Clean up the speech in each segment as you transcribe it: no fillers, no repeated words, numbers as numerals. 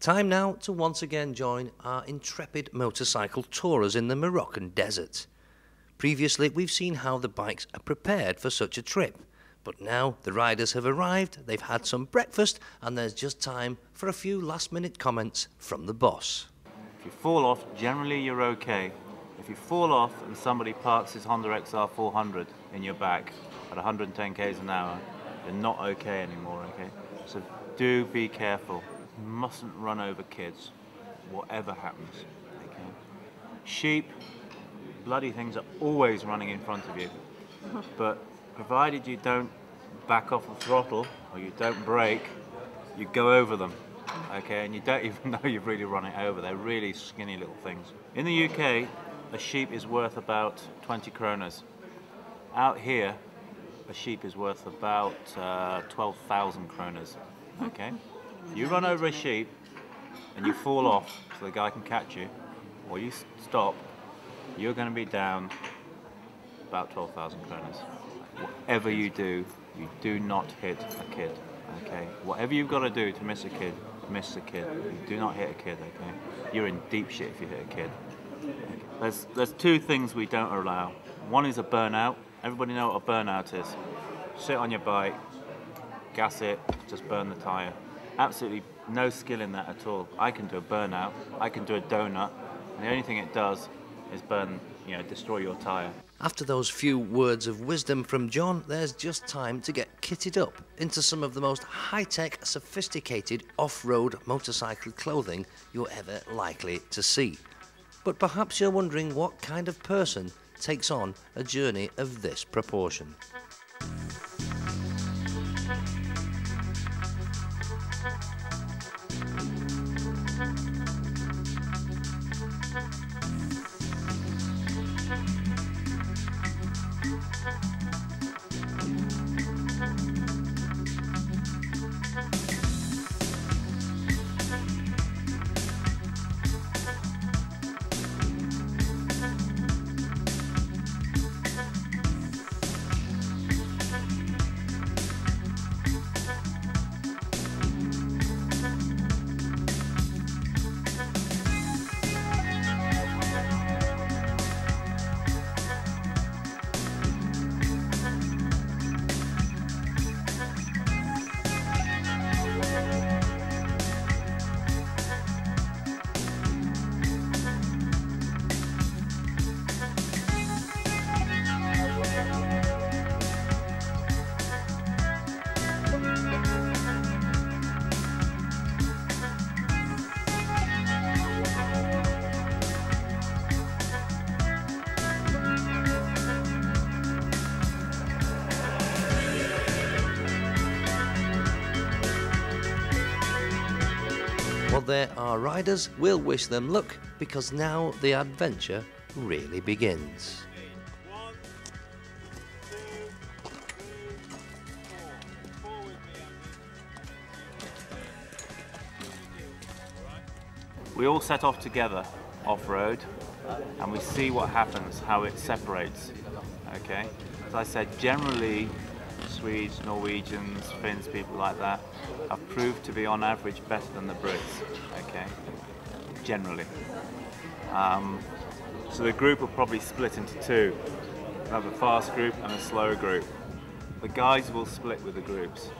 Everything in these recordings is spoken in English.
Time now to once again join our intrepid motorcycle tourers in the Moroccan desert. Previously, we've seen how the bikes are prepared for such a trip, but now the riders have arrived, they've had some breakfast, and there's just time for a few last-minute comments from the boss. If you fall off, generally you're okay. If you fall off and somebody parks his Honda XR 400 in your back at 110 k's an hour, you're not okay anymore, okay? So do be careful. You mustn't run over kids, whatever happens, okay? Sheep, bloody things are always running in front of you, but provided you don't back off the throttle or you don't brake, you go over them, okay? And you don't even know you've really run it over. They're really skinny little things. In the UK, a sheep is worth about 20 kronas. Out here, a sheep is worth about 12,000 kronas, okay? If you run over a sheep and you fall off so the guy can catch you, or you stop, you're going to be down about 12,000 kronas. Whatever you do not hit a kid, okay? Whatever you've got to do to miss a kid, miss a kid. You do not hit a kid, okay? You're in deep shit if you hit a kid. There's two things we don't allow. One is a burnout. Everybody know what a burnout is. Sit on your bike, gas it, just burn the tyre. Absolutely no skill in that at all. I can do a burnout, I can do a donut, and the only thing it does is burn, destroy your tyre. After those few words of wisdom from John, there's just time to get kitted up into some of the most high-tech, sophisticated off-road motorcycle clothing you're ever likely to see. But perhaps you're wondering what kind of person takes on a journey of this proportion. Well, there are riders, we'll wish them luck, because now the adventure really begins. We all set off together off-road and we see what happens, how it separates, okay? As I said, generally Swedes, Norwegians, Finns, people like that have proved to be on average better than the Brits, okay? Generally. So the group will probably split into two. We'll have a fast group and a slow group. The guys will split with the groups,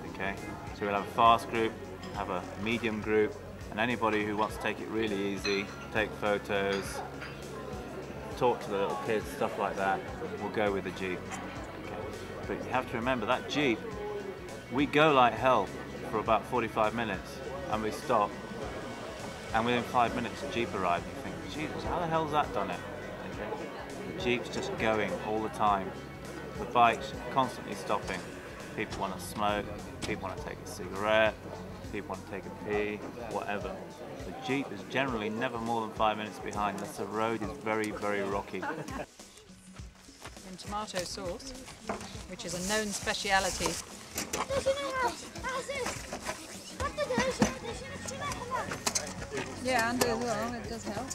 okay? So we'll have a fast group, have a medium group, and anybody who wants to take it really easy, take photos, talk to the little kids, stuff like that, will go with the Jeep. Okay. But you have to remember that Jeep, we go like hell for about 45 minutes and we stop, and within 5 minutes the Jeep arrives. You think, Jesus, how the hell's that done it? Okay. The Jeep's just going all the time. The bike's constantly stopping. People want to smoke, people want to take a cigarette, people want to take a pee, whatever. The Jeep is generally never more than 5 minutes behind unless the road is very, very rocky. And tomato sauce, which is a known speciality. Yeah, and as well, it does help.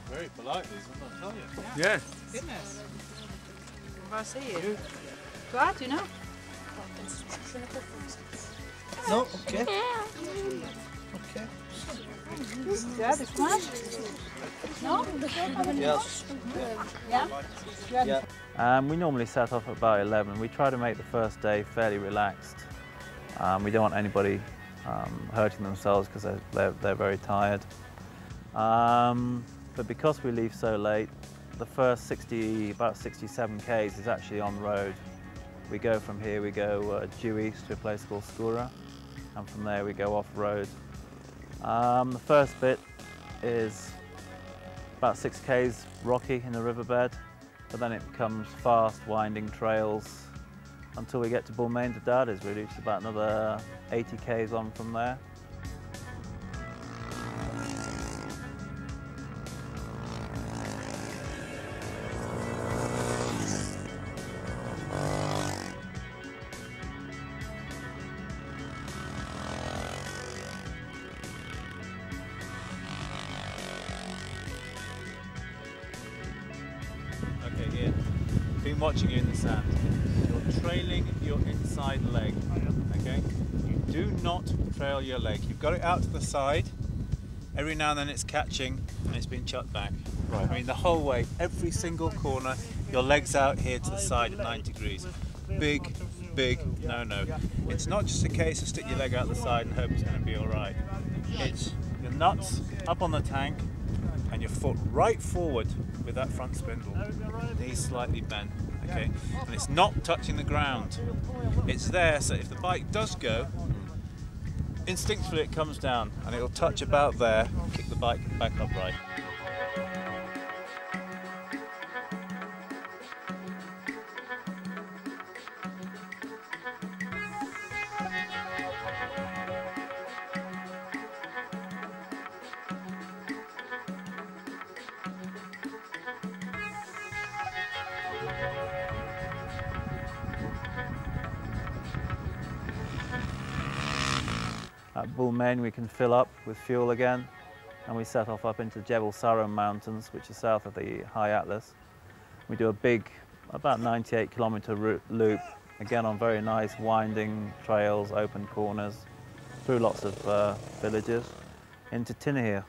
Very polite. like these ones, I tell you. Yeah. Goodness. Well, I see you. Glad you know. No, okay. Okay. Yeah, this one? No? Yes. Yeah? We normally set off at about 11. We try to make the first day fairly relaxed. We don't want anybody hurting themselves because they're very tired. But because we leave so late, the first about 67 k's is actually on road. We go from here, we go due east to a place called Skura, and from there we go off road. The first bit is about 6 k's rocky in the riverbed, but then it becomes fast winding trails until we get to Bulmain to Dades, really, which is about another 80 k's on from there. Okay, Ian, been watching you in the sand. You're trailing your inside leg, okay? You do not trail your leg. You've got it out to the side. Every now and then it's catching and it's been chucked back. Right. I mean, the whole way, every single corner, your leg's out here to the side at 90 degrees. Big, big no-no. It's not just a case of stick your leg out the side and hope it's going to be all right. It's your nuts up on the tank and your foot right forward with that front spindle, knees slightly bent, okay? And it's not touching the ground. It's there, so if the bike does go, instinctively it comes down and it'll touch about there, kick the bike back upright. At Bulmain we can fill up with fuel again and we set off up into Jebel Sarum Mountains, which is south of the High Atlas. We do a big, about 98-kilometre loop, again on very nice winding trails, open corners, through lots of villages, into Tinahir,